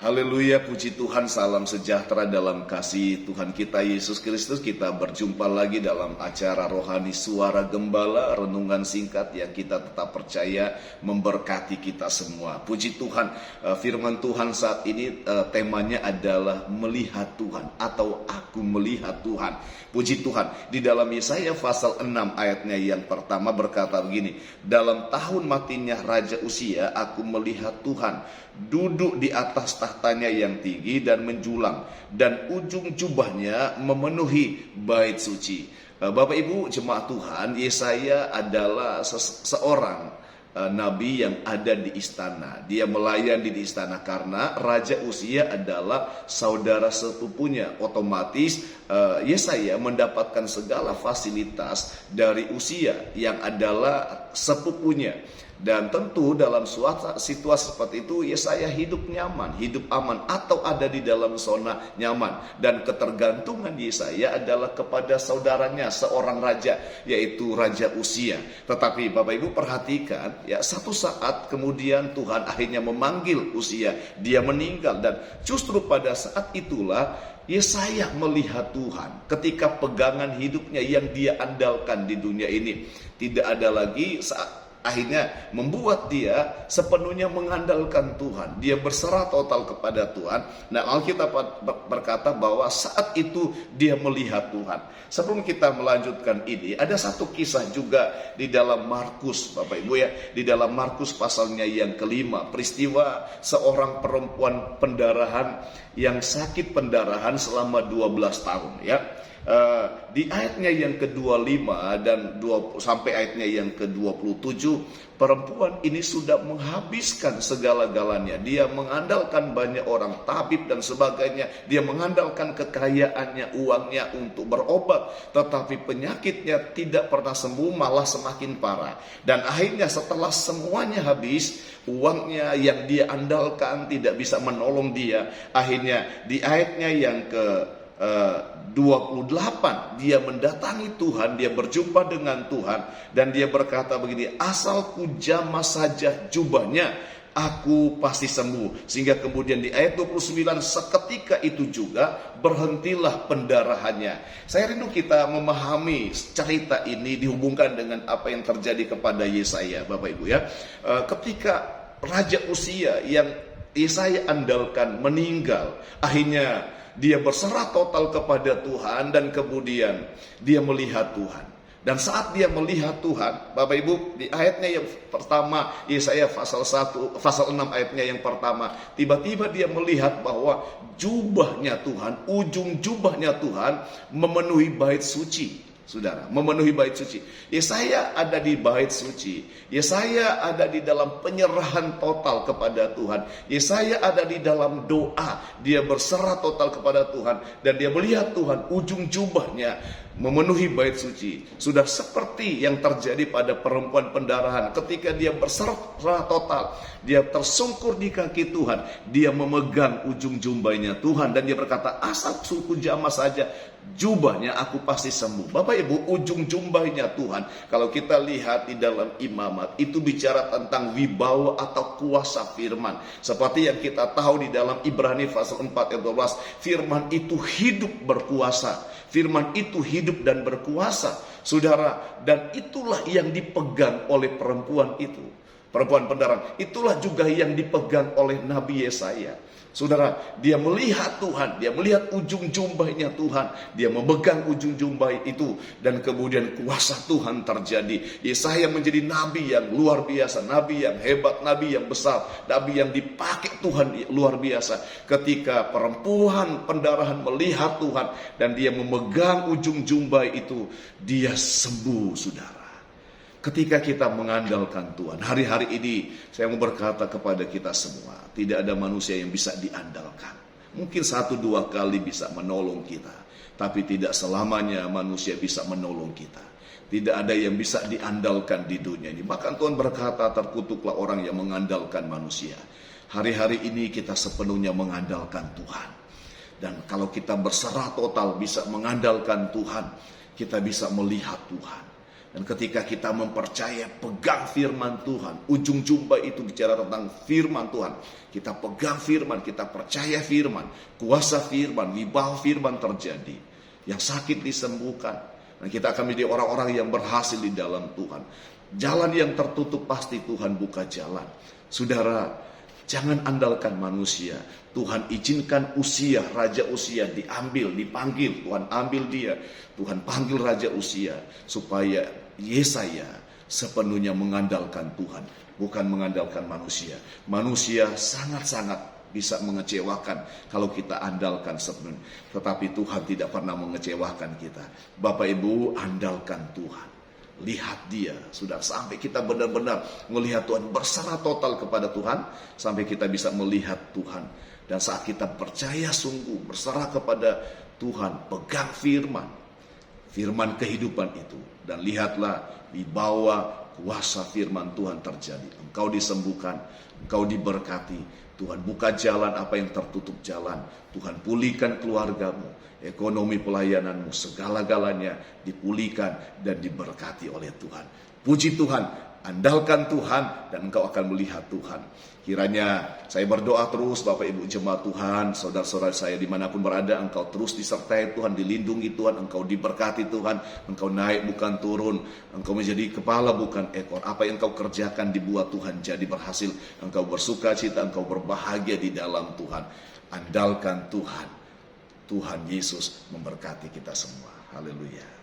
Haleluya, puji Tuhan, salam sejahtera dalam kasih Tuhan kita Yesus Kristus. Kita berjumpa lagi dalam acara Rohani Suara Gembala, renungan singkat yang kita tetap percaya memberkati kita semua. Puji Tuhan, firman Tuhan saat ini temanya adalah melihat Tuhan atau aku melihat Tuhan. Puji Tuhan, di dalam Yesaya pasal 6 ayatnya yang pertama berkata begini, dalam tahun matinya Raja Uzia, aku melihat Tuhan duduk di atas tahtanya yang tinggi dan menjulang, dan ujung jubahnya memenuhi bait suci. Bapak Ibu jemaat Tuhan, Yesaya adalah seorang nabi yang ada di istana. Dia melayani di istana karena Raja Uzia adalah saudara sepupunya. Otomatis Yesaya mendapatkan segala fasilitas dari Uzia yang adalah sepupunya. Dan tentu dalam suatu situasi seperti itu Yesaya hidup nyaman, hidup aman, atau ada di dalam zona nyaman. Dan ketergantungan Yesaya adalah kepada saudaranya, seorang raja, yaitu Raja Uzia. Tetapi Bapak Ibu perhatikan, ya, satu saat kemudian Tuhan akhirnya memanggil Uzia. Dia meninggal, dan justru pada saat itulah Yesaya melihat Tuhan ketika pegangan hidupnya yang dia andalkan di dunia ini tidak ada lagi. Saat akhirnya membuat dia sepenuhnya mengandalkan Tuhan. Dia berserah total kepada Tuhan. Nah, Alkitab berkata bahwa saat itu dia melihat Tuhan. Sebelum kita melanjutkan ini, ada satu kisah juga di dalam Markus, Bapak Ibu ya. Di dalam Markus pasalnya yang kelima, peristiwa seorang perempuan pendarahan yang sakit pendarahan selama 12 tahun ya. Di ayatnya yang ke-25 dan sampai ayatnya yang ke-27, perempuan ini sudah menghabiskan segala-galanya. Dia mengandalkan banyak orang tabib dan sebagainya. Dia mengandalkan kekayaannya, uangnya untuk berobat, tetapi penyakitnya tidak pernah sembuh, malah semakin parah. Dan akhirnya setelah semuanya habis, uangnya yang dia andalkan tidak bisa menolong dia. Akhirnya di ayatnya yang ke 28 dia mendatangi Tuhan, dia berjumpa dengan Tuhan, dan dia berkata begini, asal ku jamah saja jubahnya, aku pasti sembuh. Sehingga kemudian di ayat 29, seketika itu juga berhentilah pendarahannya. Saya rindu kita memahami cerita ini dihubungkan dengan apa yang terjadi kepada Yesaya, Bapak Ibu ya. Ketika Raja Uzia yang Yesaya andalkan meninggal, akhirnya dia berserah total kepada Tuhan, dan kemudian dia melihat Tuhan. Dan saat dia melihat Tuhan, Bapak Ibu, di ayatnya yang pertama, Yesaya pasal 6 ayatnya yang pertama, tiba-tiba dia melihat bahwa jubahnya Tuhan, ujung jubahnya Tuhan memenuhi bait suci. Saudara, memenuhi bait suci. Yesaya ada di bait suci. Yesaya ada di dalam penyerahan total kepada Tuhan. Yesaya ada di dalam doa. Dia berserah total kepada Tuhan, dan dia melihat Tuhan, ujung jubahnya memenuhi bait suci. Sudah seperti yang terjadi pada perempuan pendarahan ketika dia berserah total, dia tersungkur di kaki Tuhan, dia memegang ujung jubahnya Tuhan, dan dia berkata, asal suku jamah saja jubahnya, aku pasti sembuh. Bapak Ibu, ujung jubahnya Tuhan, kalau kita lihat di dalam Imamat, itu bicara tentang wibawa atau kuasa firman. Seperti yang kita tahu di dalam Ibrani pasal 4 ayat 12, firman itu hidup berkuasa. Firman itu hidup dan berkuasa, saudara. Dan itulah yang dipegang oleh perempuan itu, perempuan pendarahan. Itulah juga yang dipegang oleh Nabi Yesaya. Saudara, dia melihat Tuhan, dia melihat ujung jubahnya Tuhan, dia memegang ujung jubah itu, dan kemudian kuasa Tuhan terjadi. Yesaya menjadi nabi yang luar biasa, nabi yang hebat, nabi yang besar, nabi yang dipakai Tuhan luar biasa. Ketika perempuan pendarahan melihat Tuhan dan dia memegang ujung jubah itu, dia sembuh, saudara. Ketika kita mengandalkan Tuhan, hari-hari ini saya mau berkata kepada kita semua, tidak ada manusia yang bisa diandalkan. Mungkin 1-2 kali bisa menolong kita, tapi tidak selamanya manusia bisa menolong kita. Tidak ada yang bisa diandalkan di dunia ini. Bahkan Tuhan berkata, terkutuklah orang yang mengandalkan manusia. Hari-hari ini kita sepenuhnya mengandalkan Tuhan. Dan kalau kita berserah total bisa mengandalkan Tuhan, kita bisa melihat Tuhan. Dan ketika kita mempercaya, pegang firman Tuhan. Ujung jumpa itu bicara tentang firman Tuhan. Kita pegang firman, kita percaya firman. Kuasa firman, wibawa firman terjadi. Yang sakit disembuhkan. Dan kita akan menjadi orang-orang yang berhasil di dalam Tuhan. Jalan yang tertutup pasti Tuhan buka jalan. Saudara, jangan andalkan manusia. Tuhan izinkan Uzia, Raja Uzia diambil, dipanggil. Tuhan ambil dia. Tuhan panggil Raja Uzia supaya Yesaya sepenuhnya mengandalkan Tuhan, bukan mengandalkan manusia. Manusia sangat-sangat bisa mengecewakan kalau kita andalkan sepenuhnya. Tetapi Tuhan tidak pernah mengecewakan kita. Bapak Ibu, andalkan Tuhan. Lihat dia, sudah sampai kita benar-benar melihat Tuhan, berserah total kepada Tuhan, sampai kita bisa melihat Tuhan. Dan saat kita percaya sungguh, berserah kepada Tuhan, pegang firman, firman kehidupan itu. Dan lihatlah, dibawa kuasa firman Tuhan terjadi. Engkau disembuhkan, engkau diberkati. Tuhan buka jalan apa yang tertutup jalan. Tuhan pulihkan keluargamu, ekonomi pelayananmu, segala-galanya dipulihkan dan diberkati oleh Tuhan. Puji Tuhan, andalkan Tuhan dan engkau akan melihat Tuhan. Kiranya saya berdoa terus Bapak Ibu jemaat Tuhan, saudara-saudara saya dimanapun berada, engkau terus disertai Tuhan, dilindungi Tuhan, engkau diberkati Tuhan, engkau naik bukan turun, engkau menjadi kepala bukan ekor. Apa yang engkau kerjakan dibuat Tuhan jadi berhasil, engkau bersuka cita, engkau berbahagia di dalam Tuhan. Andalkan Tuhan. Tuhan Yesus memberkati kita semua. Haleluya.